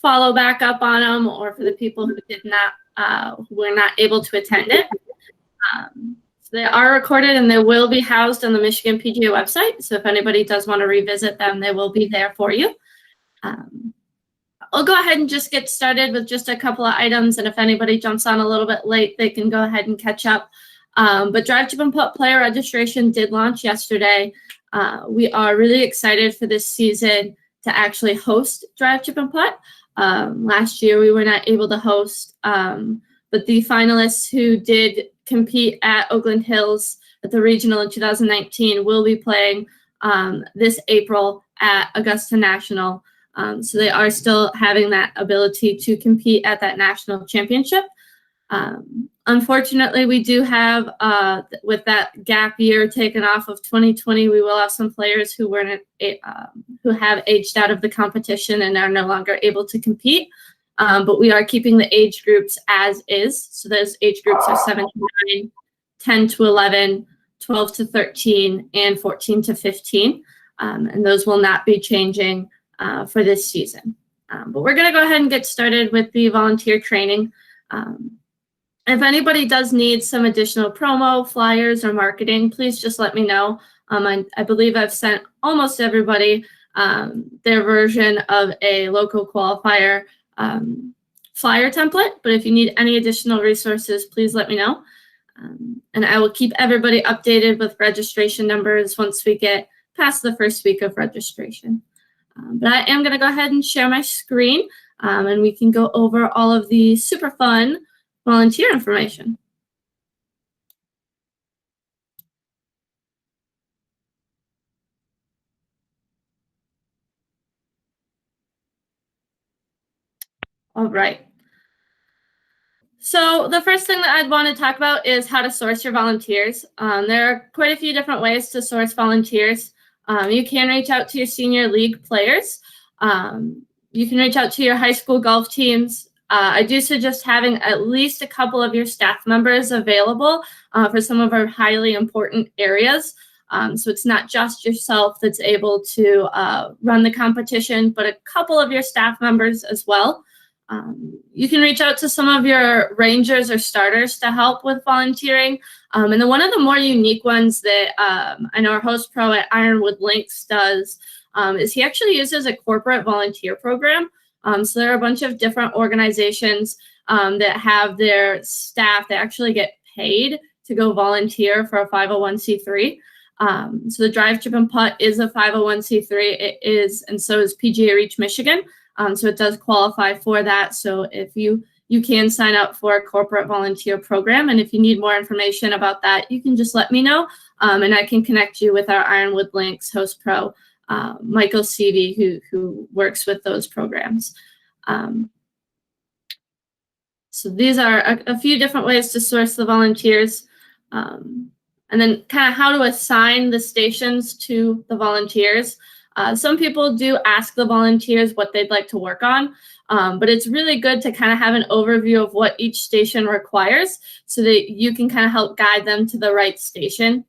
follow back up on them, or for the people who did not, who were not able to attend it. So they are recorded and they will be housed on the Michigan PGA website. So if anybody does want to revisit them, they will be there for you. I'll go ahead and just get started with just a couple of items. And if anybody jumps on a little bit late, they can go ahead and catch up. But Drive, Chip, and Putt player registration did launch yesterday. We are really excited for this season to actually host Drive, Chip, and Putt. Last year we were not able to host, but the finalists who did compete at Oakland Hills at the regional in 2019 will be playing this April at Augusta National. So they are still having that ability to compete at that national championship. Unfortunately, we do have, with that gap year taken off of 2020, we will have some players who weren't who have aged out of the competition and are no longer able to compete. But we are keeping the age groups as is. So those age groups are 7 to 9, 10 to 11, 12 to 13, and 14 to 15. And those will not be changing for this season. But we're going to go ahead and get started with the volunteer training. If anybody does need some additional promo, flyers, or marketing, please just let me know. I believe I've sent almost everybody their version of a local qualifier flyer template, but if you need any additional resources, please let me know. And I will keep everybody updated with registration numbers once we get past the first week of registration. But I am going to go ahead and share my screen, and we can go over all of the super fun volunteer information. All right. So the first thing that I'd want to talk about is how to source your volunteers. There are quite a few different ways to source volunteers. You can reach out to your senior league players. You can reach out to your high school golf teams. I do suggest having at least a couple of your staff members available for some of our highly important areas. So it's not just yourself that's able to run the competition, but a couple of your staff members as well. You can reach out to some of your rangers or starters to help with volunteering. And then one of the more unique ones that I know our host pro at Ironwood Links does is he actually uses a corporate volunteer program. So there are a bunch of different organizations that have their staff that actually get paid to go volunteer for a 501c3. So the Drive, Chip, and Putt is a 501c3. It is, and so is PGA Reach Michigan. So it does qualify for that. So if you can sign up for a corporate volunteer program, and if you need more information about that, you can just let me know, and I can connect you with our Ironwood Links host pro, Michael Seavey, who works with those programs. So these are a few different ways to source the volunteers, and then kind of how to assign the stations to the volunteers. Some people do ask the volunteers what they'd like to work on, but it's really good to kind of have an overview of what each station requires so that you can kind of help guide them to the right station.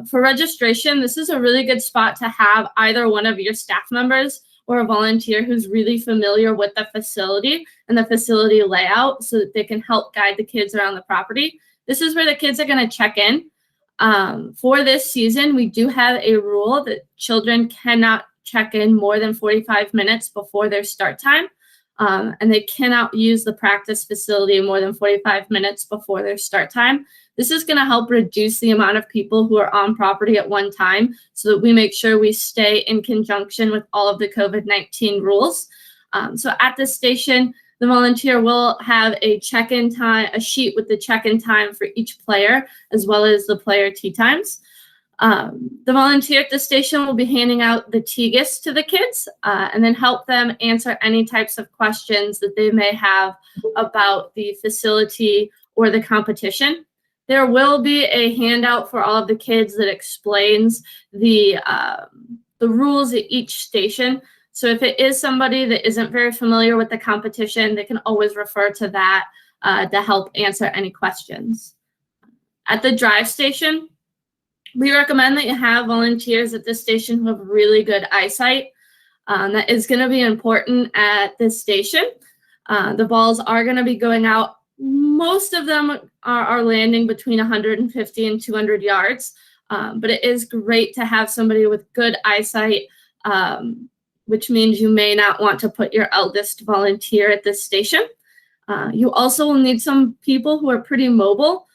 For registration, this is a really good spot to have either one of your staff members or a volunteer who's really familiar with the facility and the facility layout so that they can help guide the kids around the property. This is where the kids are going to check in. For this season, we do have a rule that children cannot check in more than 45 minutes before their start time, and they cannot use the practice facility more than 45 minutes before their start time. This is going to help reduce the amount of people who are on property at one time so that we make sure we stay in conjunction with all of the COVID-19 rules. So at this station, the volunteer will have a check-in time, a sheet with the check-in time for each player, as well as the player tee times. The volunteer at the station will be handing out the TGIS to the kids and then help them answer any types of questions that they may have about the facility or the competition. There will be a handout for all of the kids that explains the rules at each station. So if it is somebody that isn't very familiar with the competition, they can always refer to that to help answer any questions. At the drive station, we recommend that you have volunteers at this station who have really good eyesight. That is going to be important at this station. The balls are going to be going out. Most of them are landing between 150 and 200 yards, but it is great to have somebody with good eyesight, which means you may not want to put your eldest volunteer at this station. You also will need some people who are pretty mobile.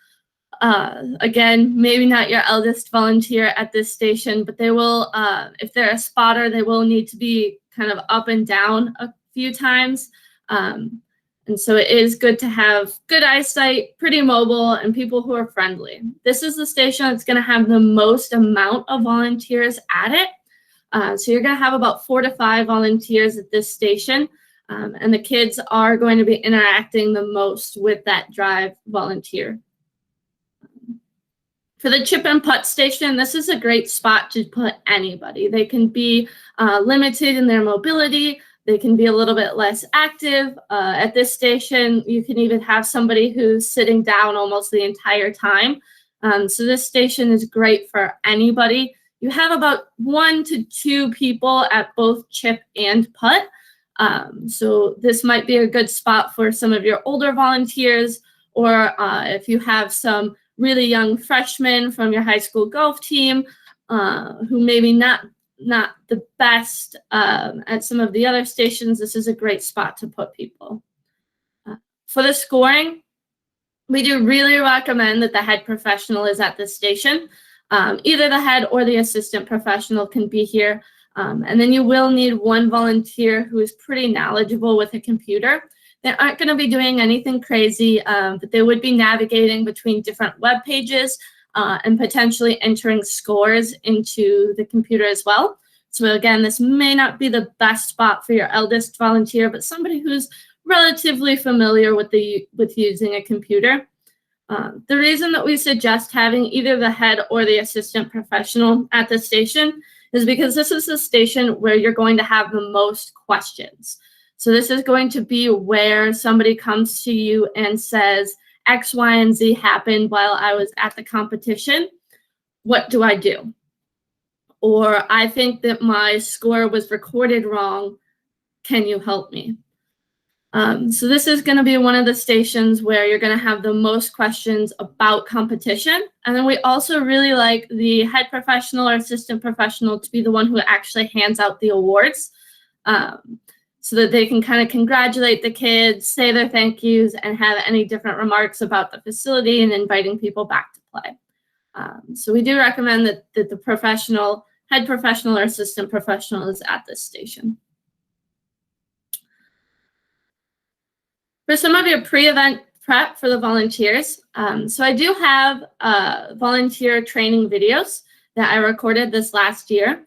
Again, maybe not your eldest volunteer at this station, but they will, if they're a spotter, they will need to be kind of up and down a few times. And so it is good to have good eyesight, pretty mobile, and people who are friendly. This is the station that's going to have the most amount of volunteers at it. So you're going to have about 4 to 5 volunteers at this station. And the kids are going to be interacting the most with that drive volunteer. For the chip and putt station, this is a great spot to put anybody. They can be limited in their mobility. They can be a little bit less active. At this station, you can even have somebody who's sitting down almost the entire time. So this station is great for anybody. You have about 1 to 2 people at both chip and putt. So this might be a good spot for some of your older volunteers, or if you have some really young freshmen from your high school golf team who maybe not the best at some of the other stations, this is a great spot to put people. For the scoring, we do really recommend that the head professional is at the station. Either the head or the assistant professional can be here. And then you will need 1 volunteer who is pretty knowledgeable with a computer. They aren't going to be doing anything crazy, but they would be navigating between different web pages and potentially entering scores into the computer as well. So again, this may not be the best spot for your eldest volunteer, but somebody who's relatively familiar with using a computer. The reason that we suggest having either the head or the assistant professional at the station is because this is the station where you're going to have the most questions. So this is going to be where somebody comes to you and says, X, Y, and Z happened while I was at the competition. What do I do? Or I think that my score was recorded wrong. Can you help me? So this is going to be one of the stations where you're going to have the most questions about competition. And then we also really like the head professional or assistant professional to be the one who actually hands out the awards, so that they can kind of congratulate the kids, say their thank yous, and have any different remarks about the facility and inviting people back to play. So we do recommend that the head professional or assistant professional is at this station. For some of your pre-event prep for the volunteers, so I do have volunteer training videos that I recorded this last year.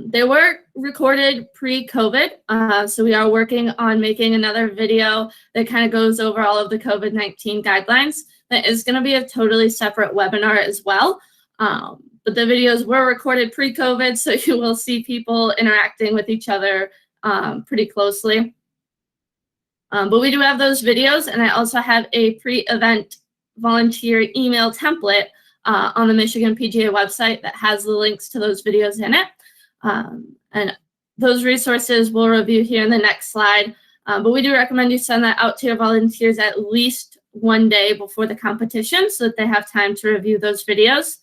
They were recorded pre-COVID, so we are working on making another video that kind of goes over all of the COVID-19 guidelines. That is going to be a totally separate webinar as well. But the videos were recorded pre-COVID, so you will see people interacting with each other pretty closely. But we do have those videos, and I also have a pre-event volunteer email template on the Michigan PGA website that has the links to those videos in it. And those resources we'll review here in the next slide. But we do recommend you send that out to your volunteers at least 1 day before the competition so that they have time to review those videos.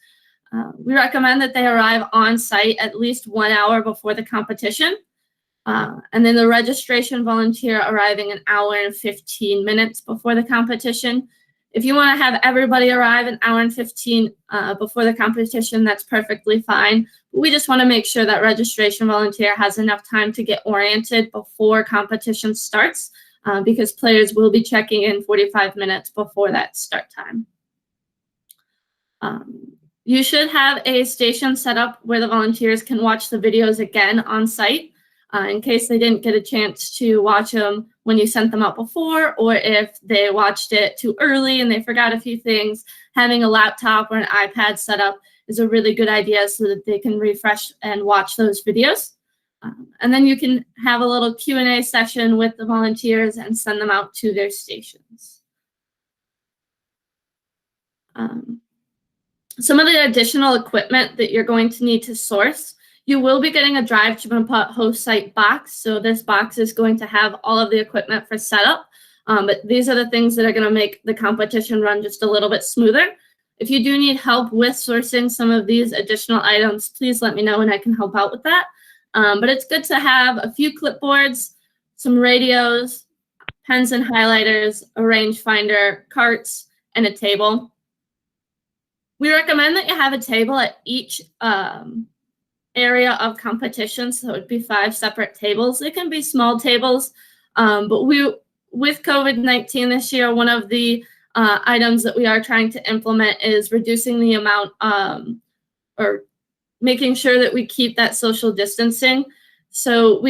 We recommend that they arrive on site at least 1 hour before the competition. And then the registration volunteer arriving an hour and 15 minutes before the competition. If you want to have everybody arrive an hour and 15 before the competition, that's perfectly fine. We just want to make sure that registration volunteer has enough time to get oriented before competition starts, because players will be checking in 45 minutes before that start time. You should have a station set up where the volunteers can watch the videos again on site. In case they didn't get a chance to watch them when you sent them out before, or if they watched it too early and they forgot a few things, having a laptop or an iPad set up is a really good idea so that they can refresh and watch those videos. And then you can have a little Q&A session with the volunteers and send them out to their stations. Some of the additional equipment that you're going to need to source. You will be getting a Drive, Chip, and Putt host site box. So this box is going to have all of the equipment for setup. But these are the things that are going to make the competition run just a little bit smoother. If you do need help with sourcing some of these additional items, please let me know and I can help out with that. But it's good to have a few clipboards, some radios, pens and highlighters, a rangefinder, carts, and a table. We recommend that you have a table at each area of competition, so it would be 5 separate tables. They can be small tables, but with COVID-19 this year, one of the items that we are trying to implement is reducing the amount or making sure that we keep that social distancing. So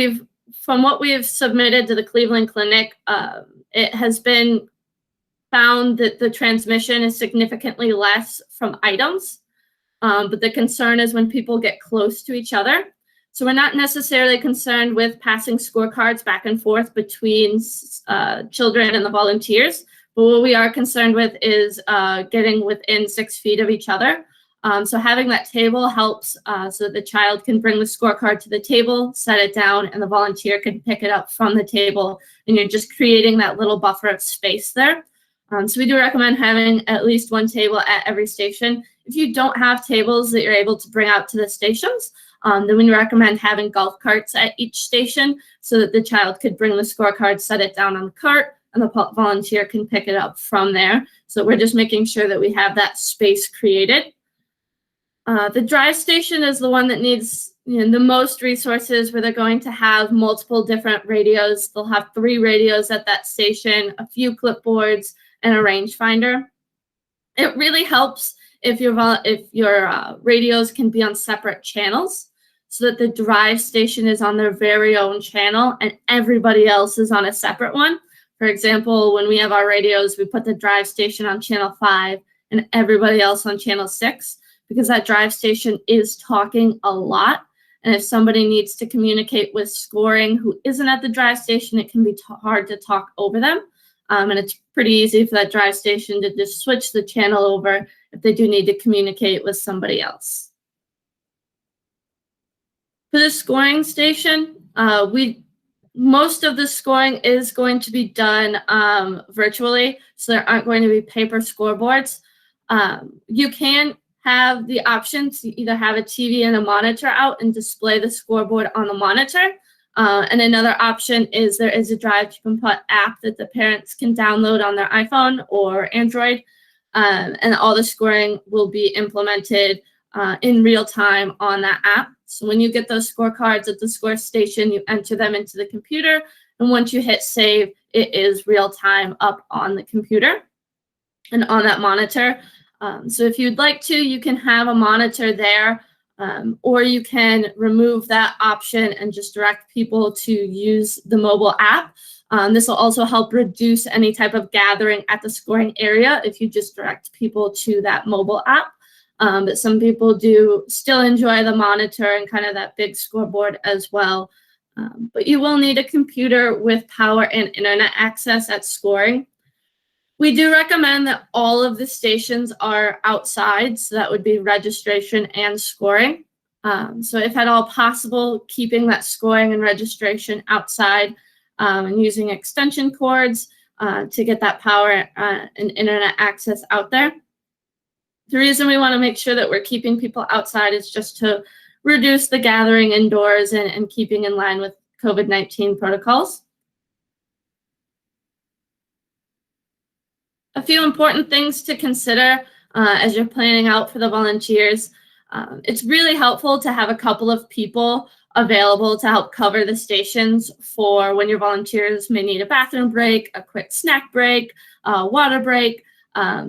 from what we've submitted to the Cleveland Clinic, it has been found that the transmission is significantly less from items, but the concern is when people get close to each other. So we're not necessarily concerned with passing scorecards back and forth between children and the volunteers, but what we are concerned with is getting within 6 feet of each other. So having that table helps so that the child can bring the scorecard to the table, set it down, and the volunteer can pick it up from the table, and you're just creating that little buffer of space there. So we do recommend having at least 1 table at every station. If you don't have tables that you're able to bring out to the stations, then we recommend having golf carts at each station so that the child could bring the scorecard, set it down on the cart, and the volunteer can pick it up from there. So we're just making sure that we have that space created. The drive station is the one that needs the most resources, where they're going to have multiple different radios. They'll have 3 radios at that station, a few clipboards, and a rangefinder. It really helps if your radios can be on separate channels, so that the drive station is on their very own channel and everybody else is on a separate one. For example, when we have our radios, we put the drive station on channel 5 and everybody else on channel 6, because that drive station is talking a lot. And if somebody needs to communicate with scoring who isn't at the drive station, it can be hard to talk over them. And it's pretty easy for that drive station to just switch the channel over if they do need to communicate with somebody else. For the scoring station, most of the scoring is going to be done virtually, so there aren't going to be paper scoreboards. You can have the option to either have a TV and a monitor out and display the scoreboard on the monitor. And another option is there is a Drive, Chip, and Putt app that the parents can download on their iPhone or Android, and all the scoring will be implemented in real time on that app. So when you get those scorecards at the score station, you enter them into the computer, and once you hit save, it is real time up on the computer and on that monitor. So if you'd like to, you can have a monitor there, or you can remove that option and just direct people to use the mobile app. This will also help reduce any type of gathering at the scoring area if you just direct people to that mobile app. But some people do still enjoy the monitor and kind of that big scoreboard as well. But you will need a computer with power and internet access at scoring. We do recommend that all of the stations are outside, so that would be registration and scoring. So if at all possible, keeping that scoring and registration outside, and using extension cords to get that power and internet access out there. The reason we want to make sure that we're keeping people outside is just to reduce the gathering indoors and keeping in line with COVID-19 protocols. A few important things to consider as you're planning out for the volunteers. It's really helpful to have a couple of people available to help cover the stations for when your volunteers may need a bathroom break, a quick snack break, water break.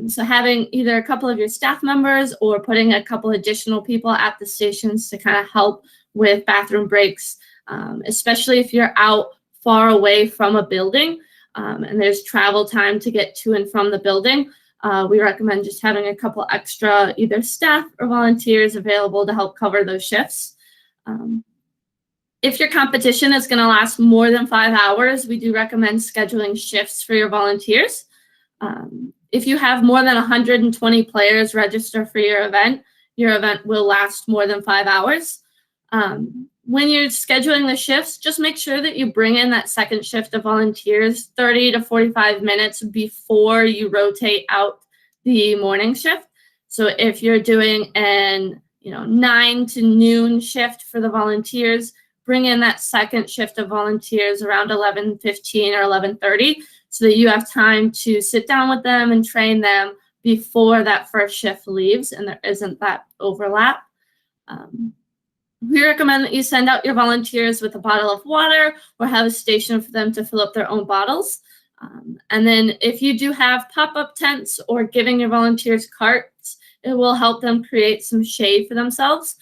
So having either a couple of your staff members or putting a couple additional people at the stations to kind of help with bathroom breaks, especially if you're out far away from a building. And there's travel time to get to and from the building. We recommend just having a couple extra either staff or volunteers available to help cover those shifts. If your competition is going to last more than 5 hours, we do recommend scheduling shifts for your volunteers. If you have more than 120 players register for your event will last more than 5 hours. When you're scheduling the shifts, just make sure that you bring in that second shift of volunteers 30 to 45 minutes before you rotate out the morning shift. So if you're doing an 9 to noon shift for the volunteers, bring in that second shift of volunteers around 11:15 or 11:30 so that you have time to sit down with them and train them before that first shift leaves and there isn't that overlap. We recommend that you send out your volunteers with a bottle of water or have a station for them to fill up their own bottles. And then if you do have pop-up tents or giving your volunteers carts, it will help them create some shade for themselves.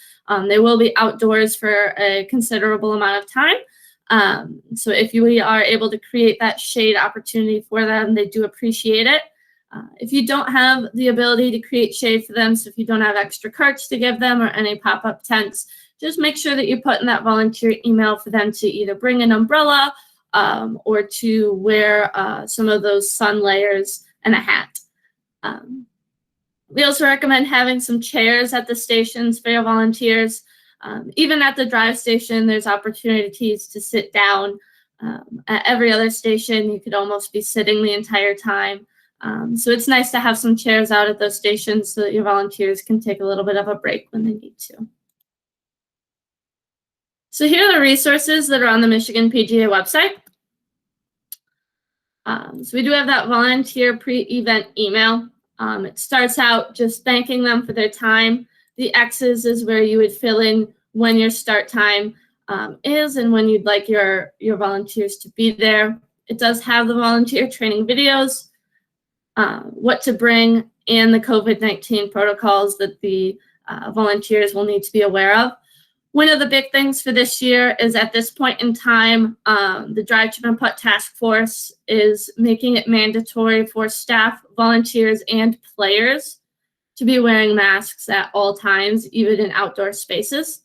They will be outdoors for a considerable amount of time. So if you are able to create that shade opportunity for them, they do appreciate it. If you don't have the ability to create shade for them, so if you don't have extra carts to give them or any pop-up tents, just make sure that you put in that volunteer email for them to either bring an umbrella or to wear some of those sun layers and a hat. We also recommend having some chairs at the stations for your volunteers. Even at the drive station, there's opportunities to sit down. At every other station, you could almost be sitting the entire time. So it's nice to have some chairs out at those stations so that your volunteers can take a little bit of a break when they need to. So here are the resources that are on the Michigan PGA website. So we do have that volunteer pre-event email. It starts out just thanking them for their time. The X's is where you would fill in when your start time is and when you'd like your volunteers to be there. It does have the volunteer training videos, what to bring, and the COVID-19 protocols that the volunteers will need to be aware of. One of the big things for this year is at this point in time, the Drive, Chip, and Putt Task Force is making it mandatory for staff, volunteers, and players to be wearing masks at all times, even in outdoor spaces.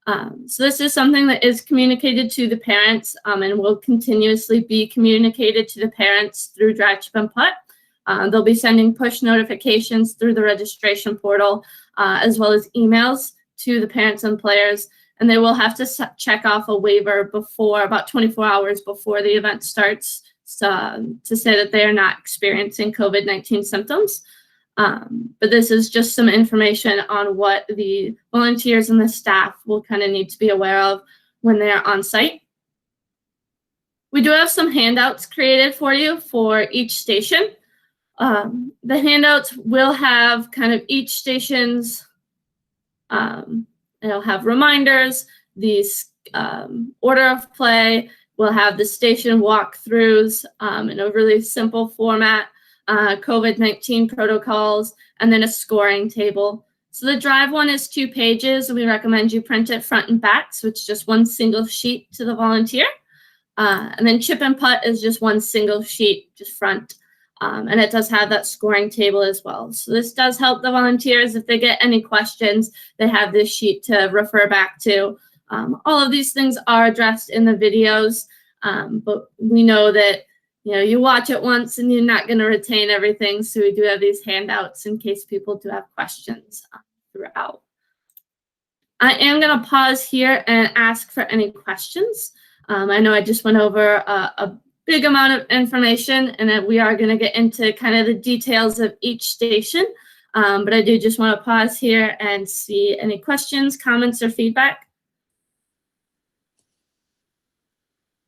So this is something that is communicated to the parents and will continuously be communicated to the parents through Drive, Chip, and Putt. They'll be sending push notifications through the registration portal as well as emails to the parents and players, and they will have to check off a waiver before about 24 hours before the event starts to say that they are not experiencing COVID-19 symptoms. But this is just some information on what the volunteers and the staff will kind of need to be aware of when they are on site. We do have some handouts created for you for each station. The handouts will have kind of each station's it'll have reminders, these order of play, we'll have the station walkthroughs in a really simple format, COVID-19 protocols, and then a scoring table. So the drive one is 2 pages, and we recommend you print it front and back, so it's just one single sheet to the volunteer. And then chip and putt is just one single sheet, just front. And it does have that scoring table as well. So this does help the volunteers. If they get any questions, they have this sheet to refer back to. All of these things are addressed in the videos, but we know that you watch it once and you're not going to retain everything. So we do have these handouts in case people do have questions throughout. I am going to pause here and ask for any questions. I know I just went over a big amount of information, and we are going to get into kind of the details of each station. But I do just want to pause here and see any questions, comments, or feedback.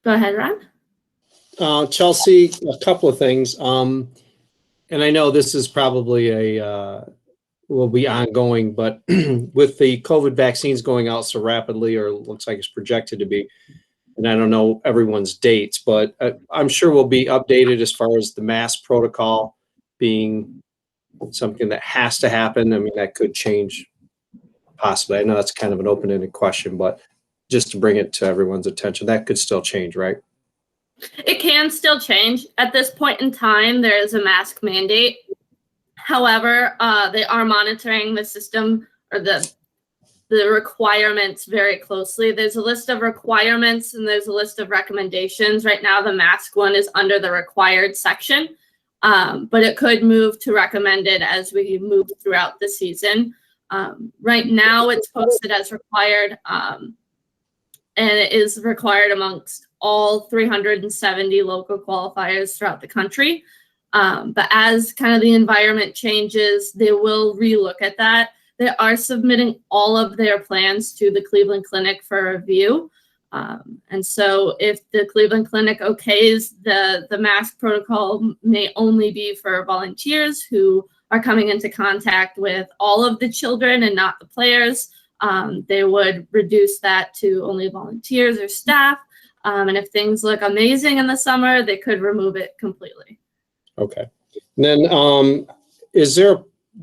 Go ahead, Ron. Chelsea, a couple of things. And I know this is probably will be ongoing, but with the COVID vaccines going out so rapidly, or looks like it's projected to be, and I don't know everyone's dates, but I'm sure we'll be updated as far as the mask protocol being something that has to happen. I mean, that could change possibly. I know that's kind of an open-ended question, but just to bring it to everyone's attention, that could still change, right? It can still change. At this point in time, there is a mask mandate. However, they are monitoring the system or the requirements very closely. There's a list of requirements and there's a list of recommendations. Right now, the mask one is under the required section, but it could move to recommended as we move throughout the season. Right now, it's posted as required, and it is required amongst all 370 local qualifiers throughout the country. But as kind of the environment changes, they will relook at that. They are submitting all of their plans to the Cleveland Clinic for review. And so if the Cleveland Clinic okays the mask protocol may only be for volunteers who are coming into contact with all of the children and not the players, they would reduce that to only volunteers or staff. And if things look amazing in the summer, they could remove it completely. Okay. And then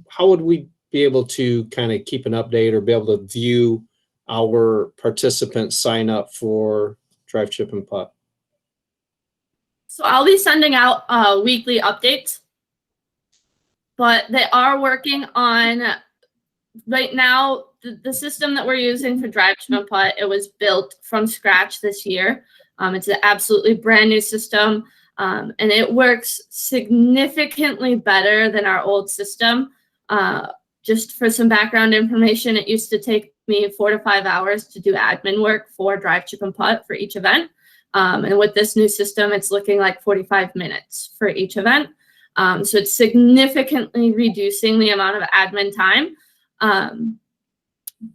how would we be able to kind of keep an update or be able to view our participants sign up for Drive, Chip, and Putt? So I'll be sending out weekly updates, but they are working on, right now, the system that we're using for Drive, Chip, and Putt, it was built from scratch this year. It's an absolutely brand new system, and it works significantly better than our old system. Just for some background information, it used to take me 4 to 5 hours to do admin work for Drive, Chip, and Putt for each event. And with this new system, it's looking like 45 minutes for each event. So it's significantly reducing the amount of admin time.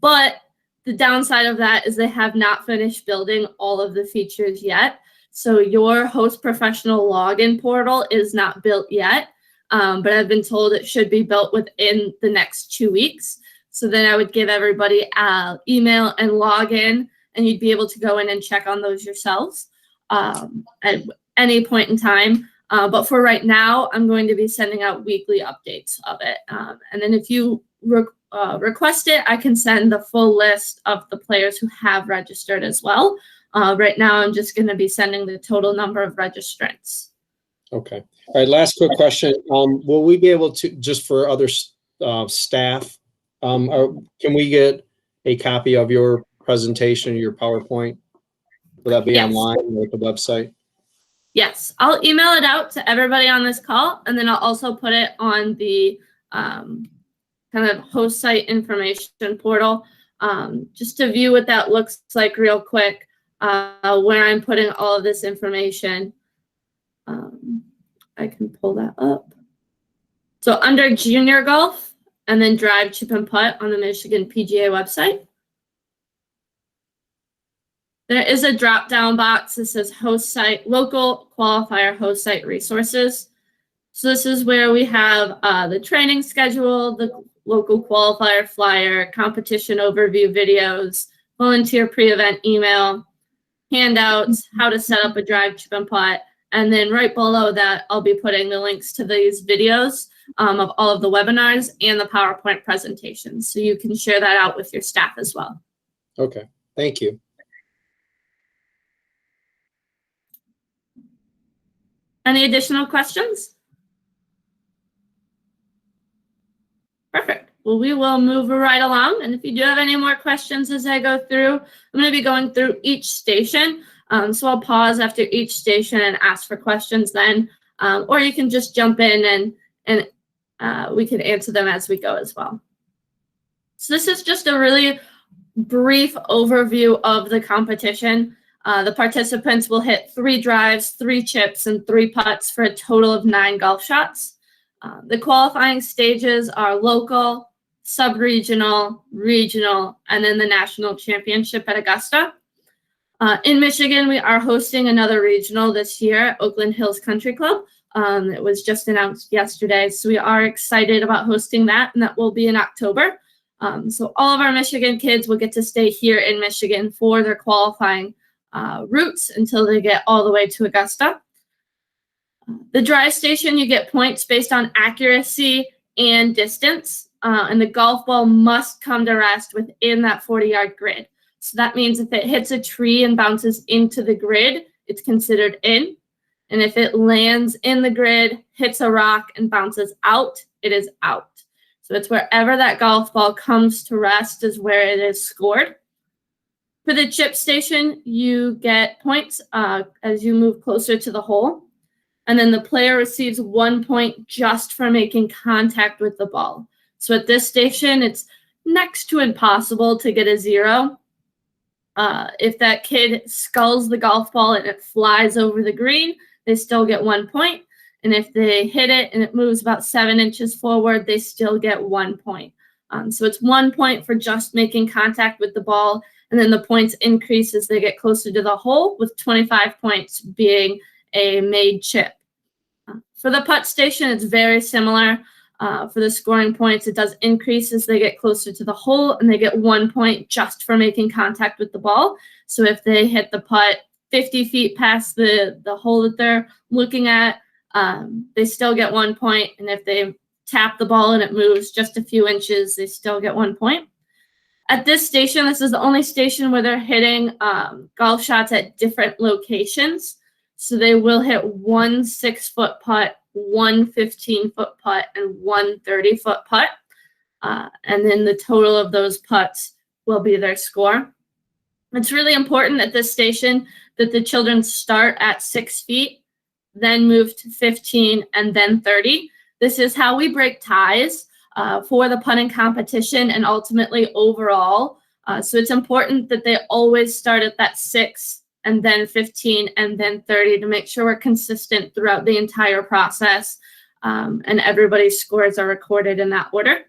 But the downside of that is they have not finished building all of the features yet. So your host professional login portal is not built yet. But I've been told it should be built within the next 2 weeks. So then I would give everybody an email and login, and you'd be able to go in and check on those yourselves at any point in time. But for right now, I'm going to be sending out weekly updates of it. And then if you request it, I can send the full list of the players who have registered as well. Right now, I'm just going to be sending the total number of registrants. Okay. All right. Last quick question. Will we be able to, just for other staff, can we get a copy of your presentation, your PowerPoint? Will that be Yes. online or at the website? Yes, I'll email it out to everybody on this call, and then I'll also put it on the kind of host site information portal, just to view what that looks like real quick, where I'm putting all of this information. I can pull that up. So under junior golf, and then Drive, Chip, and Putt on the Michigan PGA website. There is a drop-down box that says host site, local qualifier host site resources. So this is where we have the training schedule, the local qualifier flyer, competition overview videos, volunteer pre-event email, handouts, how to set up a Drive, Chip, and Putt. And then right below that, I'll be putting the links to these videos of all of the webinars and the PowerPoint presentations. So you can share that out with your staff as well. Okay, thank you. Any additional questions? Perfect. Well, we will move right along. And if you do have any more questions as I go through, I'm going to be going through each station. So I'll pause after each station and ask for questions then, or you can just jump in and we can answer them as we go as well. So this is just a really brief overview of the competition. The participants will hit 3 drives, 3 chips, and 3 putts for a total of 9 golf shots. The qualifying stages are local, sub-regional, regional, and then the national championship at Augusta. In Michigan, we are hosting another regional this year at Oakland Hills Country Club. It was just announced yesterday, so we are excited about hosting that, and that will be in October. So all of our Michigan kids will get to stay here in Michigan for their qualifying routes until they get all the way to Augusta. The drive station, you get points based on accuracy and distance, and the golf ball must come to rest within that 40-yard grid. So that means if it hits a tree and bounces into the grid, it's considered in. And if it lands in the grid, hits a rock, and bounces out, it is out. So it's wherever that golf ball comes to rest is where it is scored. For the chip station, you get points as you move closer to the hole. And then the player receives 1 point just for making contact with the ball. So at this station, it's next to impossible to get a 0. If that kid sculls the golf ball and it flies over the green, they still get 1 point. And if they hit it and it moves about 7 inches forward, they still get 1 point. So it's 1 point for just making contact with the ball, and then the points increase as they get closer to the hole, with 25 points being a made chip. For the putt station, it's very similar. For the scoring points, it does increase as they get closer to the hole, and they get 1 point just for making contact with the ball. So if they hit the putt 50 feet past the hole that they're looking at, they still get 1 point. And if they tap the ball and it moves just a few inches, they still get 1 point. At this station, this is the only station where they're hitting golf shots at different locations. So they will hit 1 6-foot putt, 1 15-foot putt, and 1 30-foot putt. And then the total of those putts will be their score. It's really important at this station that the children start at 6 feet, then move to 15, and then 30. This is how we break ties for the putting competition and ultimately overall. So it's important that they always start at that 6, and then 15, and then 30 to make sure we're consistent throughout the entire process, and everybody's scores are recorded in that order.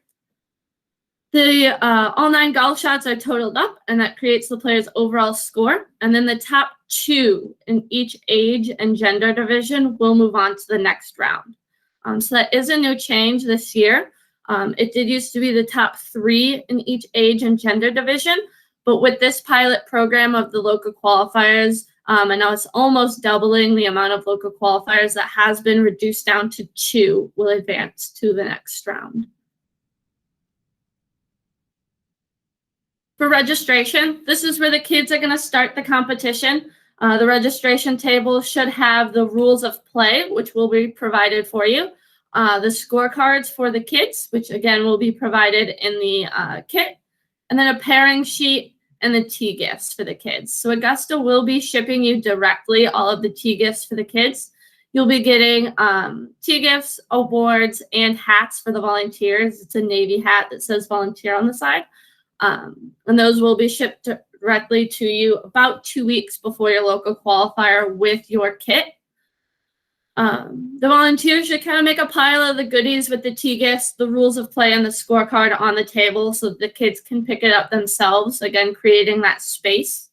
The all 9 golf shots are totaled up, and that creates the player's overall score. And then the top 2 in each age and gender division will move on to the next round. So that is a new change this year. It did used to be the top 3 in each age and gender division, but with this pilot program of the local qualifiers, and now it's almost doubling the amount of local qualifiers that has been reduced down to 2 will advance to the next round. For registration, this is where the kids are going to start the competition. The registration table should have the rules of play, which will be provided for you. The scorecards for the kids, which again will be provided in the kit, and then a pairing sheet and the tea gifts for the kids. So Augusta will be shipping you directly all of the tea gifts for the kids. You'll be getting tea gifts, awards, and hats for the volunteers. It's a Navy hat that says volunteer on the side. And those will be shipped directly to you about 2 weeks before your local qualifier with your kit. The volunteers should kind of make a pile of the goodies with the tea gifts, the rules of play, and the scorecard on the table so that the kids can pick it up themselves, again, creating that space.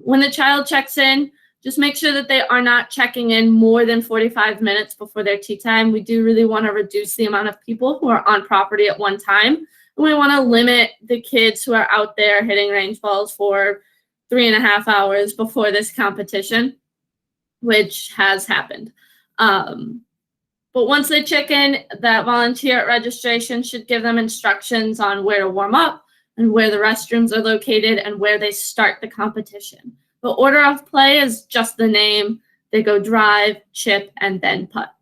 When the child checks in, just make sure that they are not checking in more than 45 minutes before their tea time. We do really want to reduce the amount of people who are on property at one time. And we want to limit the kids who are out there hitting range balls for 3.5 hours before this competition, which has happened. But once they check in, that volunteer at registration should give them instructions on where to warm up and where the restrooms are located and where they start the competition. The order of play is just the name. They go drive, chip, and then putt.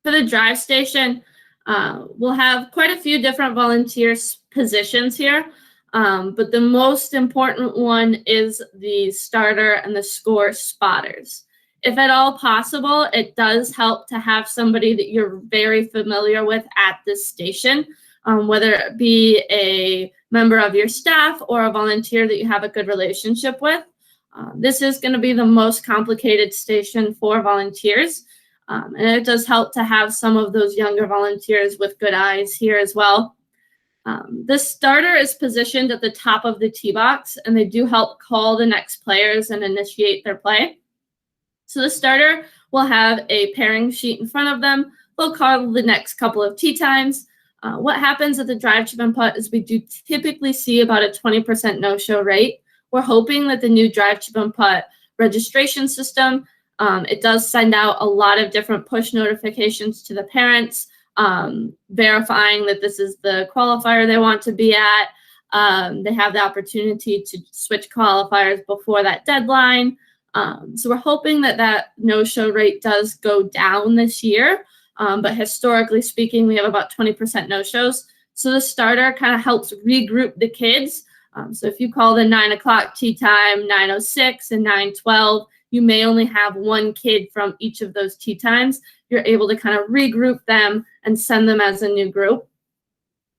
For the drive station, we'll have quite a few different volunteer positions here. But the most important one is the starter and the score spotters. If at all possible, it does help to have somebody that you're very familiar with at this station, whether it be a member of your staff or a volunteer that you have a good relationship with. This is going to be the most complicated station for volunteers. And it does help to have some of those younger volunteers with good eyes here as well. The starter is positioned at the top of the tee box, and they do help call the next players and initiate their play. So the starter will have a pairing sheet in front of them. They'll call the next couple of tee times. What happens at the drive, chip, and putt is we do typically see about a 20% no-show rate. We're hoping that the new drive, chip, and putt registration system, it does send out a lot of different push notifications to the parents, verifying that this is the qualifier they want to be at. They have the opportunity to switch qualifiers before that deadline. So we're hoping that that no-show rate does go down this year. But historically speaking, we have about 20% no-shows. So the starter kind of helps regroup the kids. So if you call the 9 o'clock tee time, 9:06 and 9:12, you may only have one kid from each of those tee times you're able to kind of regroup them and send them as a new group.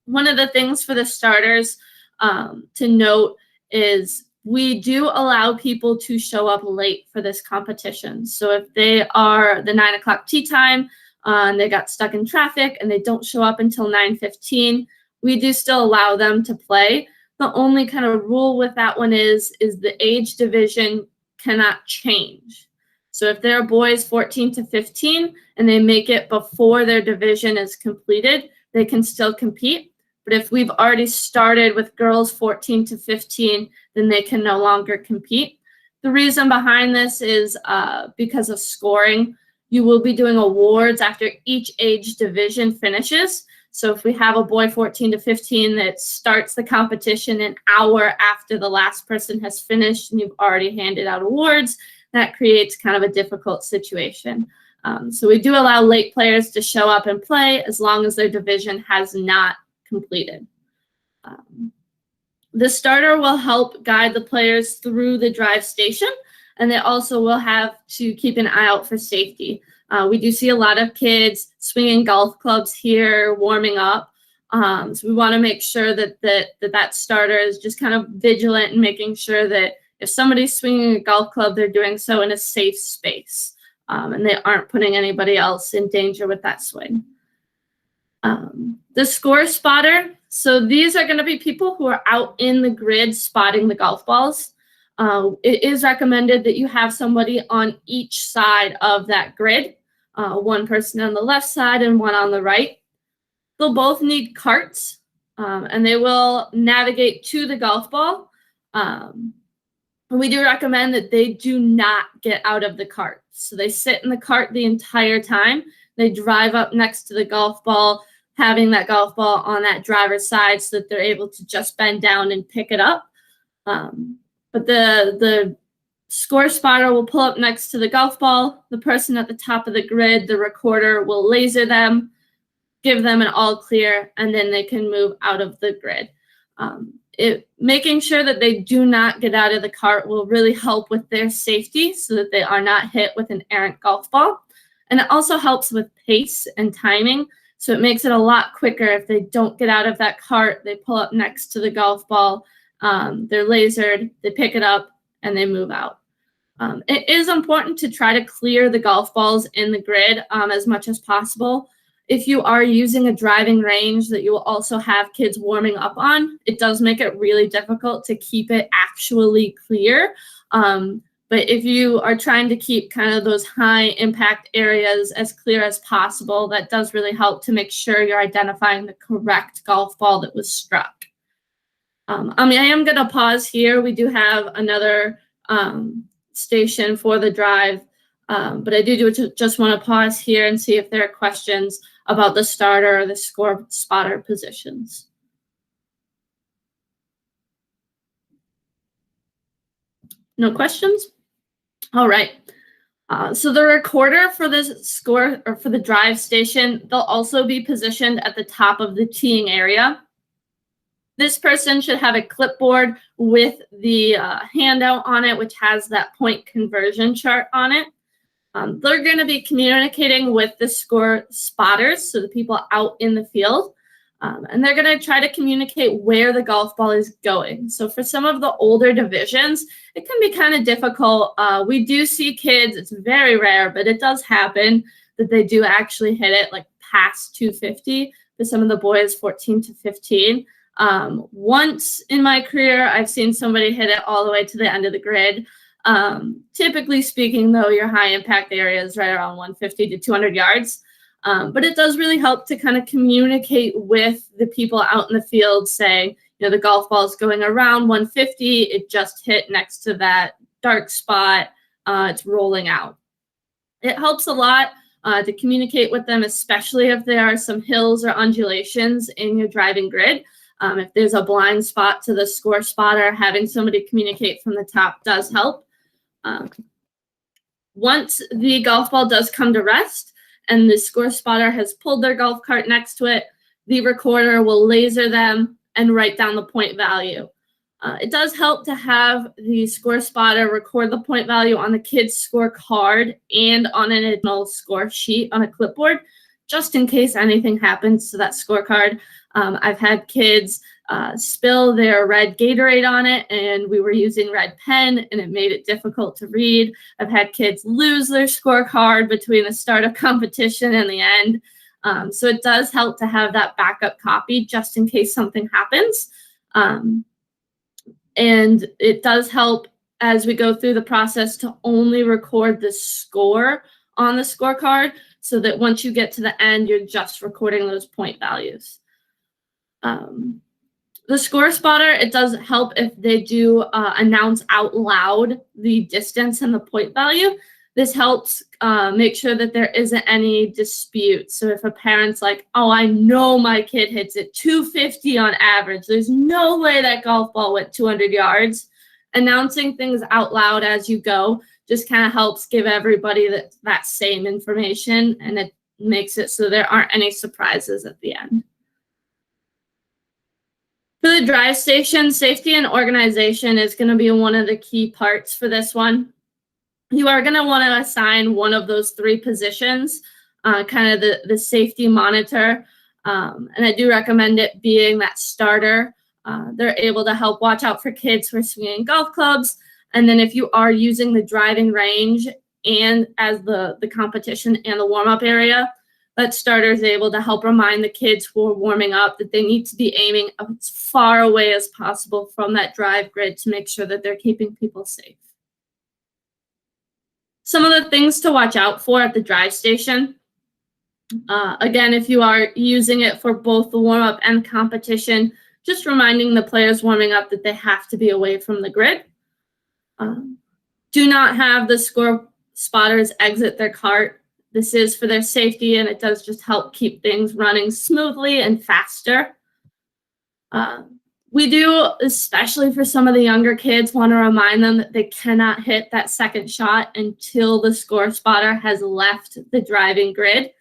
One of the things for the starters to note is we do allow people to show up late for this competition. So if they are the 9 o'clock tee time and they got stuck in traffic and they don't show up until 9:15, we do still allow them to play. The only kind of rule with that one is the age division cannot change. So if there are boys 14 to 15 and they make it before their division is completed, they can still compete. But if we've already started with girls 14 to 15, then they can no longer compete. The reason behind this is because of scoring. You will be doing awards after each age division finishes. So if we have a boy 14 to 15 that starts the competition an hour after the last person has finished and you've already handed out awards, that creates kind of a difficult situation. So we do allow late players to show up and play as long as their division has not completed. The starter will help guide the players through the drive station, and they also will have to keep an eye out for safety. We do see a lot of kids swinging golf clubs here, warming up. So we want to make sure that starter is just kind of vigilant and making sure that if somebody's swinging a golf club, they're doing so in a safe space, and they aren't putting anybody else in danger with that swing. The score spotter. So these are going to be people who are out in the grid spotting the golf balls. It is recommended that you have somebody on each side of that grid, one person on the left side and one on the right. They'll both need carts, and they will navigate to the golf ball. We do recommend that they do not get out of the cart. So they sit in the cart the entire time. They drive up next to the golf ball, having that golf ball on that driver's side so that they're able to just bend down and pick it up. But the score spotter will pull up next to the golf ball. The person at the top of the grid, the recorder, will laser them, give them an all clear, and then they can move out of the grid. Making sure that they do not get out of the cart will really help with their safety so that they are not hit with an errant golf ball. And it also helps with pace and timing. So it makes it a lot quicker if they don't get out of that cart, they pull up next to the golf ball, they're lasered, they pick it up, and they move out. It is important to try to clear the golf balls in the grid as much as possible. If you are using a driving range that you will also have kids warming up on, it does make it really difficult to keep it actually clear. But if you are trying to keep kind of those high impact areas as clear as possible, that does really help to make sure you're identifying the correct golf ball that was struck. I am going to pause here. We do have another station for the drive, but I do just want to pause here and see if there are questions about the starter or the score spotter positions. No questions? All right. So the recorder for the score or for the drive station, they'll also be positioned at the top of the teeing area. This person should have a clipboard with the handout on it, which has that point conversion chart on it. They're going to be communicating with the score spotters, so the people out in the field, and they're going to try to communicate where the golf ball is going. So for some of the older divisions, it can be kind of difficult. We do see kids, it's very rare, but it does happen that they do actually hit it like past 250 for some of the boys 14 to 15. Once in my career, I've seen somebody hit it all the way to the end of the grid. Typically speaking, though, your high impact area is right around 150 to 200 yards. But it does really help to kind of communicate with the people out in the field, saying, you know, the golf ball is going around 150. It just hit next to that dark spot. It's rolling out. It helps a lot to communicate with them, especially if there are some hills or undulations in your driving grid. If there's a blind spot to the score spotter, having somebody communicate from the top does help. Once the golf ball does come to rest and the score spotter has pulled their golf cart next to it, the recorder will laser them and write down the point value. It does help to have the score spotter record the point value on the kid's score card and on an additional score sheet on a clipboard, just in case anything happens to that scorecard. I've had kids spill their red Gatorade on it, and we were using red pen, and it made it difficult to read. I've had kids lose their scorecard between the start of competition and the end. So it does help to have that backup copy just in case something happens. And it does help as we go through the process to only record the score on the scorecard so that once you get to the end, you're just recording those point values. The score spotter, it does help if they do announce out loud the distance and the point value. This helps make sure that there isn't any dispute. So if a parent's like, oh, I know my kid hits it 250 on average, there's no way that golf ball went 200 yards. Announcing things out loud as you go just kind of helps give everybody that same information, and it makes it so there aren't any surprises at the end. For the drive station, safety and organization is going to be one of the key parts for this one. You are going to want to assign one of those three positions, kind of the safety monitor. And I do recommend it being that starter. They're able to help watch out for kids who are swinging golf clubs. And then if you are using the driving range and as the competition and the warm-up area, that starter is able to help remind the kids who are warming up that they need to be aiming as far away as possible from that drive grid to make sure that they're keeping people safe. Some of the things to watch out for at the drive station. Again, if you are using it for both the warm-up and competition, just reminding the players warming up that they have to be away from the grid. Do not have the score spotters exit their cart. This is for their safety, and it does just help keep things running smoothly and faster. We do, especially for some of the younger kids, want to remind them that they cannot hit that second shot until the score spotter has left the driving grid.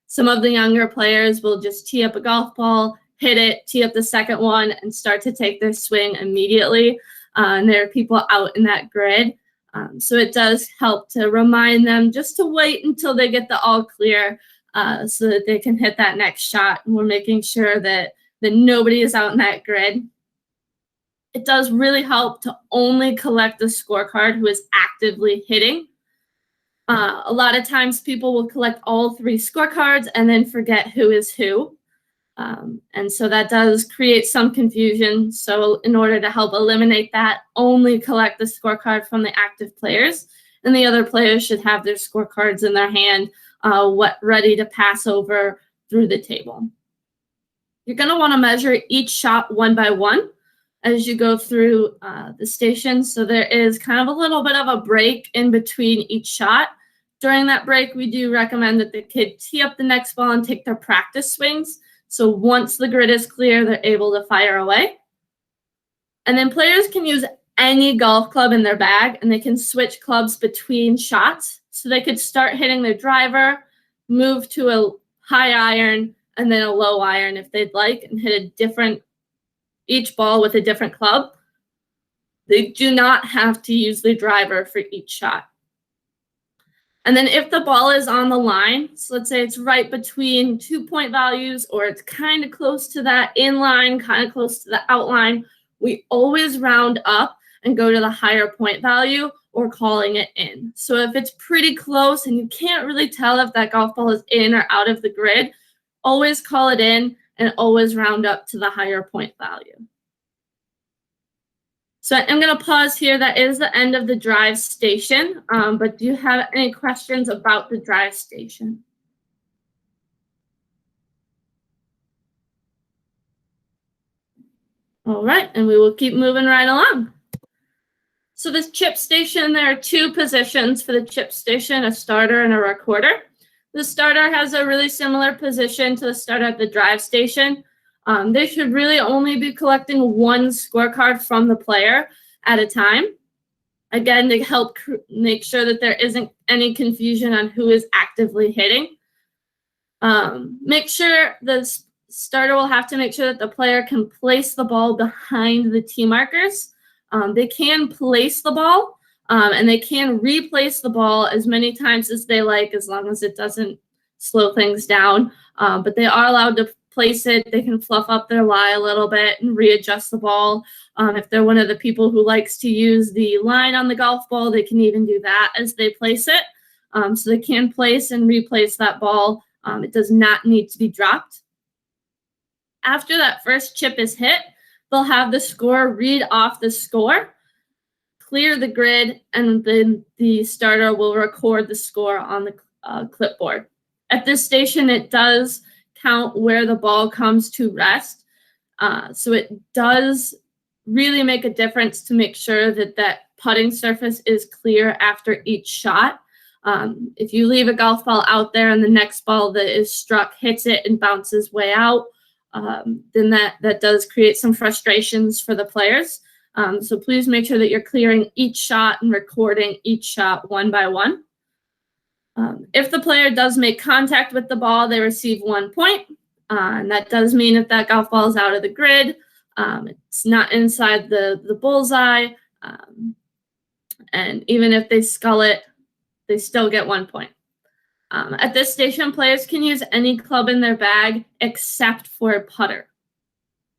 Some of the younger players will just tee up a golf ball, hit it, tee up the second one, and start to take their swing immediately. And there are people out in that grid. So it does help to remind them just to wait until they get the all clear so that they can hit that next shot. And we're making sure that nobody is out in that grid. It does really help to only collect the scorecard who is actively hitting. A lot of times people will collect all three scorecards and then forget who is who. And so that does create some confusion. So in order to help eliminate that, only collect the scorecard from the active players, and the other players should have their scorecards in their hand, ready to pass over through the table. You're going to want to measure each shot one by one as you go through the station. So there is kind of a little bit of a break in between each shot. During that break, we do recommend that the kid tee up the next ball and take their practice swings. So once the grid is clear, they're able to fire away. And then players can use any golf club in their bag, and they can switch clubs between shots. So they could start hitting their driver, move to a high iron, and then a low iron if they'd like, and hit each ball with a different club. They do not have to use the driver for each shot. And then if the ball is on the line, so let's say it's right between 2 point values, or it's kind of close to that inline, kind of close to the outline, we always round up and go to the higher point value or calling it in. So if it's pretty close and you can't really tell if that golf ball is in or out of the grid, always call it in and always round up to the higher point value. So I'm going to pause here. That is the end of the drive station. But do you have any questions about the drive station? All right, and we will keep moving right along. So this chip station, there are two positions for the chip station, a starter and a recorder. The starter has a really similar position to the starter at the drive station. They should really only be collecting one scorecard from the player at a time. Again, to help make sure that there isn't any confusion on who is actively hitting. Make sure the starter will have to make sure that the player can place the ball behind the tee markers. They can place the ball, and they can replace the ball as many times as they like, as long as it doesn't slow things down. But they are allowed to place it. They can fluff up their lie a little bit and readjust the ball. If they're one of the people who likes to use the line on the golf ball, they can even do that as they place it. So they can place and replace that ball. It does not need to be dropped. After that first chip is hit, they'll have the scorer read off the score, clear the grid, and then the starter will record the score on the clipboard. At this station, it does count where the ball comes to rest. So it does really make a difference to make sure that that putting surface is clear after each shot. If you leave a golf ball out there and the next ball that is struck hits it and bounces way out, then that does create some frustrations for the players. So please make sure that you're clearing each shot and recording each shot one by one. If the player does make contact with the ball, they receive 1 point. And that does mean that that golf ball is out of the grid. It's not inside the bullseye. And even if they scull it, they still get 1 point. At this station, players can use any club in their bag except for a putter.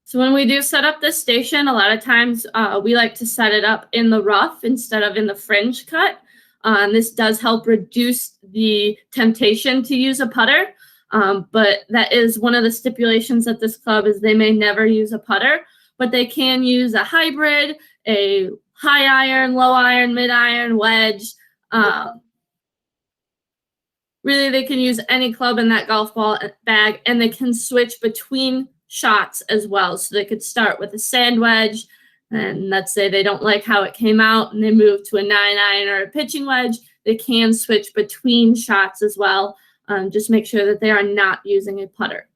So when we do set up this station, a lot of times we like to set it up in the rough instead of in the fringe cut. This does help reduce the temptation to use a putter. But that is one of the stipulations at this club, is they may never use a putter, but they can use a hybrid, a high iron, low iron, mid iron, wedge. Really, they can use any club in that golf ball bag, and they can switch between shots as well. So they could start with a sand wedge, and let's say they don't like how it came out and they move to a 9-iron or a pitching wedge. They can switch between shots as well. Just make sure that they are not using a putter.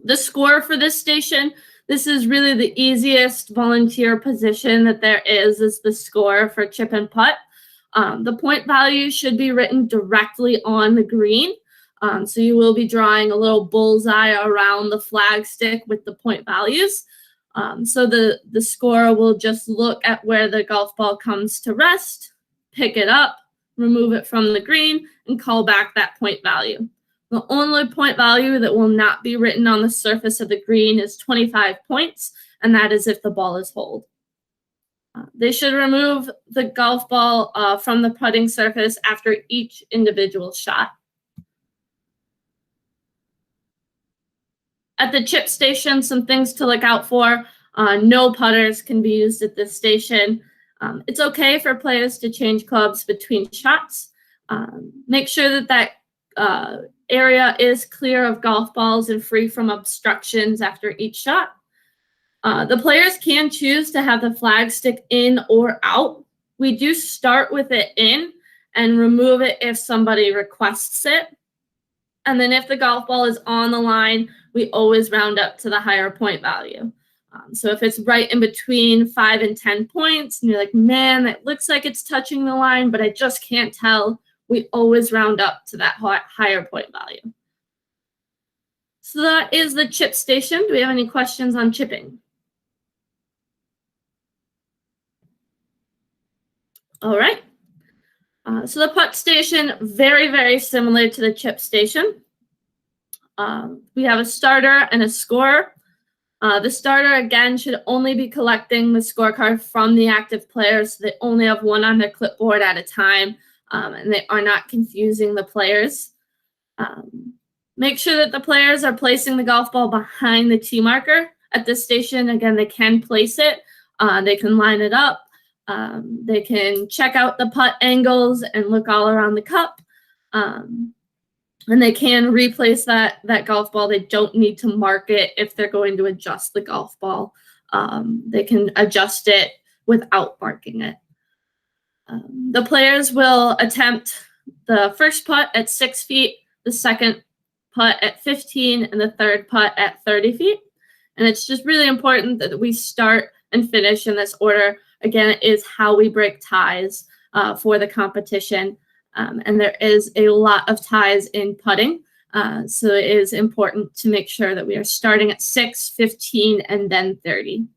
The score for this station, this is really the easiest volunteer position that there is the score for chip and putt. The point value should be written directly on the green. So you will be drawing a little bullseye around the flag stick with the point values. So the scorer will just look at where the golf ball comes to rest, pick it up, remove it from the green, and call back that point value. The only point value that will not be written on the surface of the green is 25 points, and that is if the ball is holed. They should remove the golf ball from the putting surface after each individual shot. At the chip station, some things to look out for. No putters can be used at this station. It's okay for players to change clubs between shots. Make sure that area is clear of golf balls and free from obstructions after each shot. The players can choose to have the flag stick in or out. We do start with it in and remove it if somebody requests it. And then if the golf ball is on the line, we always round up to the higher point value. So if it's right in between 5 and 10 points, and you're like, man, it looks like it's touching the line, but I just can't tell, we always round up to that higher point value. So that is the chip station. Do we have any questions on chipping? All right. So the putt station, very, very similar to the chip station. We have a starter and a scorer. The starter, again, should only be collecting the scorecard from the active players. So they only have one on their clipboard at a time, and they are not confusing the players. Make sure that the players are placing the golf ball behind the tee marker. At this station, again, they can place it. They can line it up. They can check out the putt angles and look all around the cup. And they can replace that golf ball. They don't need to mark it if they're going to adjust the golf ball. They can adjust it without marking it. The players will attempt the first putt at 6 feet, the second putt at 15, and the third putt at 30 feet. And it's just really important that we start and finish in this order. Again, it is how we break ties for the competition. And there is a lot of ties in putting. So it is important to make sure that we are starting at 6, 15, and then 30.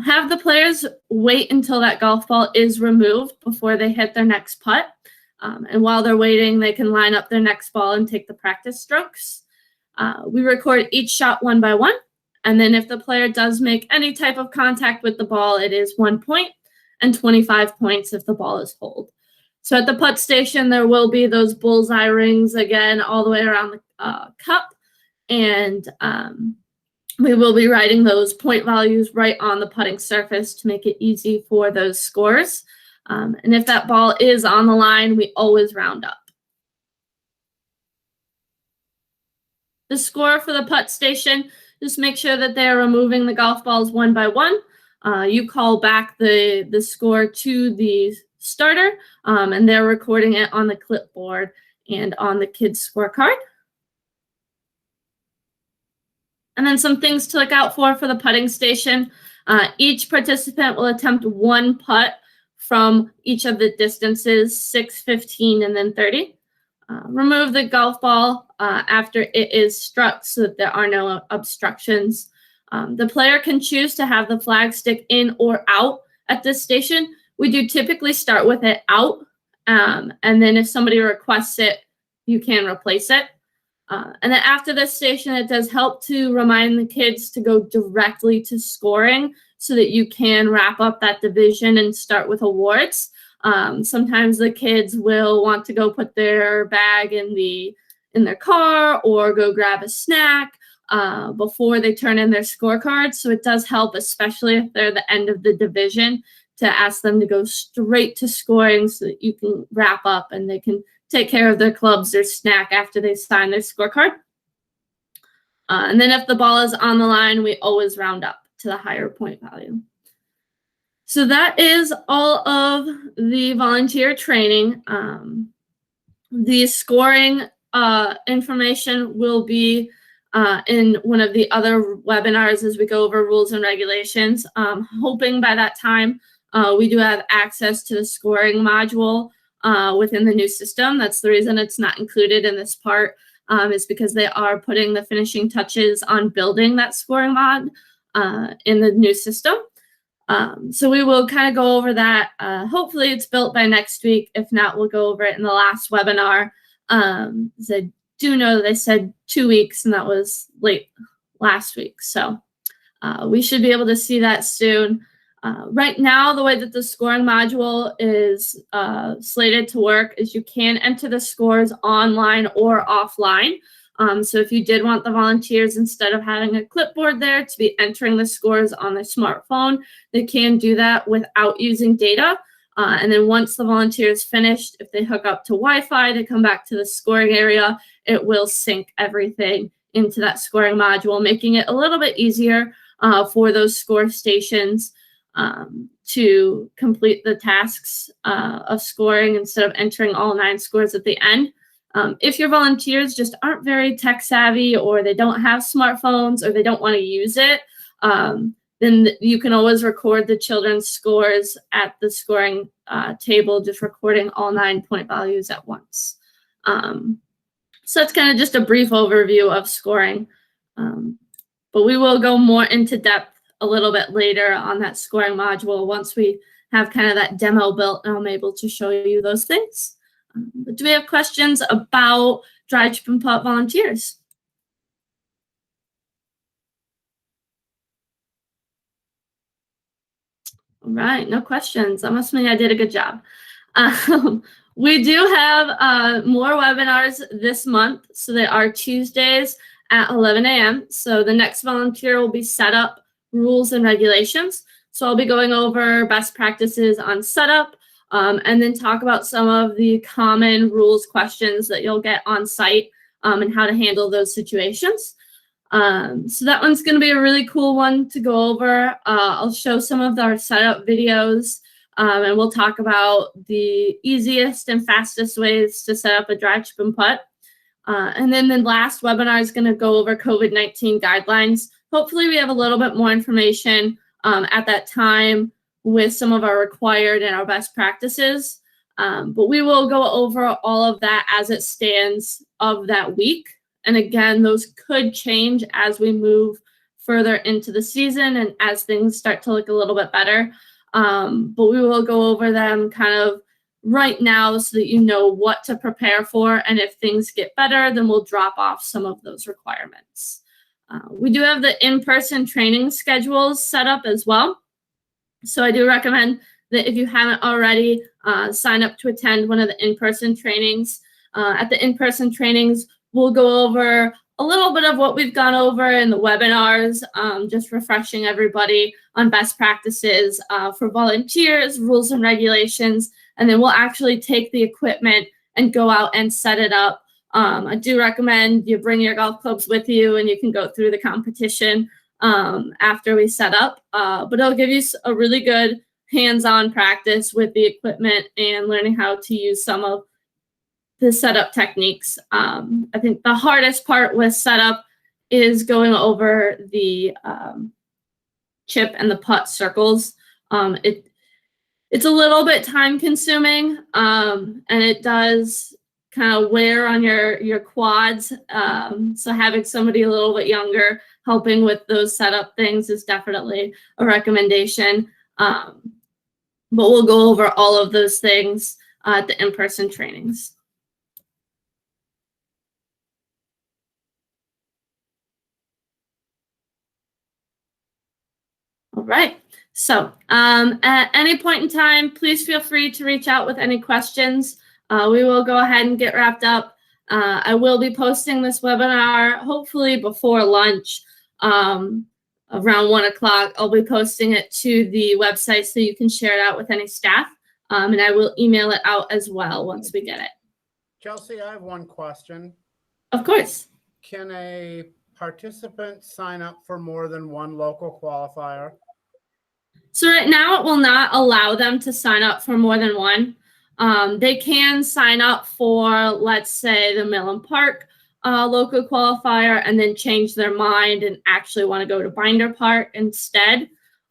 Have the players wait until that golf ball is removed before they hit their next putt. And while they're waiting, they can line up their next ball and take the practice strokes. We record each shot one by one. And then if the player does make any type of contact with the ball, it is 1 point and 25 points if the ball is holed. So at the putt station, there will be those bullseye rings again all the way around the cup. And we will be writing those point values right on the putting surface to make it easy for those scores. And if that ball is on the line, we always round up. The score for the putt station, just make sure that they're removing the golf balls one by one. You call back the score to the starter, and they're recording it on the clipboard and on the kids' scorecard. And then some things to look out for the putting station. Each participant will attempt one putt from each of the distances, 6, 15, and then 30. Remove the golf ball after it is struck so that there are no obstructions. The player can choose to have the flag stick in or out at this station. We do typically start with it out, and then if somebody requests it, you can replace it. And then after this station, it does help to remind the kids to go directly to scoring so that you can wrap up that division and start with awards. Sometimes the kids will want to go put their bag in their car or go grab a snack before they turn in their scorecard. So it does help, especially if they're the end of the division, to ask them to go straight to scoring so that you can wrap up and they can take care of their clubs or snack after they sign their scorecard. And then if the ball is on the line, we always round up to the higher point value. So that is all of the volunteer training. The scoring information will be in one of the other webinars as we go over rules and regulations. Hoping by that time we do have access to the scoring module within the new system. That's the reason it's not included in this part, is because they are putting the finishing touches on building that scoring mod in the new system. So we will kind of go over that. Hopefully it's built by next week. If not, we'll go over it in the last webinar. I do know they said 2 weeks, and that was late last week. So we should be able to see that soon. Right now, the way that the scoring module is slated to work is you can enter the scores online or offline. So if you did want the volunteers, instead of having a clipboard there, to be entering the scores on their smartphone, they can do that without using data. And then once the volunteer is finished, if they hook up to Wi-Fi, they come back to the scoring area, it will sync everything into that scoring module, making it a little bit easier for those score stations to complete the tasks of scoring instead of entering all 9 scores at the end. If your volunteers just aren't very tech savvy, or they don't have smartphones, or they don't want to use it, then you can always record the children's scores at the scoring table, just recording all 9 point values at once. So that's kind of just a brief overview of scoring. But we will go more into depth a little bit later on that scoring module once we have kind of that demo built and I'm able to show you those things. But do we have questions about Dry Chip and Putt volunteers? All right, no questions. That must mean I did a good job. We do have more webinars this month. So they are Tuesdays at 11 a.m. So the next volunteer will be setup, rules, and regulations. So I'll be going over best practices on setup, and then talk about some of the common rules questions that you'll get on site and how to handle those situations. So that one's going to be a really cool one to go over. I'll show some of our setup videos, and we'll talk about the easiest and fastest ways to set up a Dry Chip and Putt. And then the last webinar is going to go over COVID-19 guidelines. Hopefully we have a little bit more information at that time with some of our required and our best practices. But we will go over all of that as it stands of that week. And again, those could change as we move further into the season and as things start to look a little bit better. But we will go over them kind of right now so that you know what to prepare for. And if things get better, then we'll drop off some of those requirements. We do have the in-person training schedules set up as well. So I do recommend that if you haven't already, sign up to attend one of the in-person trainings. At the in-person trainings, we'll go over a little bit of what we've gone over in the webinars, just refreshing everybody on best practices for volunteers, rules and regulations, and then we'll actually take the equipment and go out and set it up. I do recommend you bring your golf clubs with you and you can go through the competition after we set up, but it'll give you a really good hands-on practice with the equipment and learning how to use some of the setup techniques. I think the hardest part with setup is going over the chip and the putt circles. It's a little bit time consuming, and it does kind of wear on your quads. So having somebody a little bit younger helping with those setup things is definitely a recommendation. But we'll go over all of those things at the in-person trainings. All right. So at any point in time, please feel free to reach out with any questions. We will go ahead and get wrapped up. I will be posting this webinar hopefully before lunch, around 1 o'clock. I'll be posting it to the website so you can share it out with any staff. And I will email it out as well once we get it. Chelsea, I have one question. Of course. Can a participant sign up for more than one local qualifier? So right now it will not allow them to sign up for more than one. They can sign up for, let's say, the Millen Park local qualifier and then change their mind and actually want to go to Binder Park instead.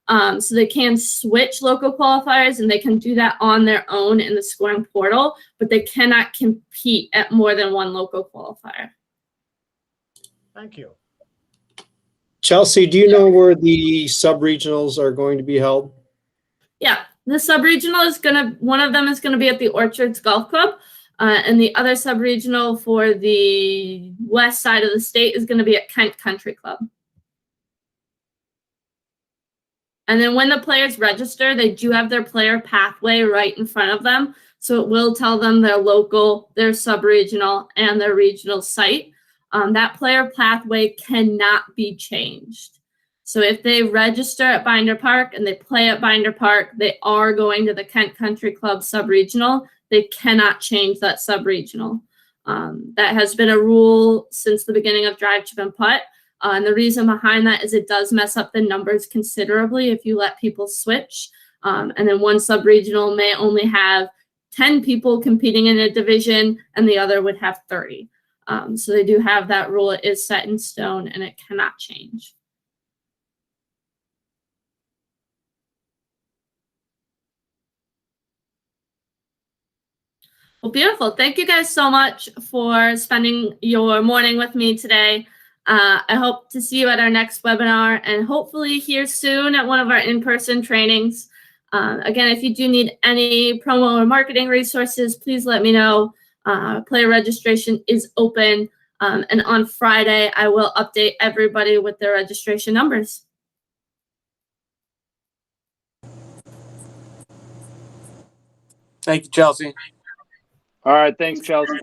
So they can switch local qualifiers and they can do that on their own in the scoring portal, but they cannot compete at more than one local qualifier. Thank you. Chelsea, do you know where the sub-regionals are going to be held? Yeah, the sub-regional is one of them is gonna be at the Orchards Golf Club, and the other sub-regional for the west side of the state is gonna be at Kent Country Club. And then when the players register, they do have their player pathway right in front of them. So it will tell them their local, their sub-regional, and their regional site. That player pathway cannot be changed. So if they register at Binder Park and they play at Binder Park, they are going to the Kent Country Club sub-regional. They cannot change that sub-regional. That has been a rule since the beginning of Drive, Chip, and Putt. And the reason behind that is it does mess up the numbers considerably if you let people switch. And then one sub-regional may only have 10 people competing in a division and the other would have 30. So they do have that rule. It is set in stone and it cannot change. Well, beautiful. Thank you guys so much for spending your morning with me today. I hope to see you at our next webinar and hopefully here soon at one of our in-person trainings. Again, if you do need any promo or marketing resources, please let me know. Player registration is open. And on Friday, I will update everybody with their registration numbers. Thank you, Chelsea. All right. Thanks, Chelsea.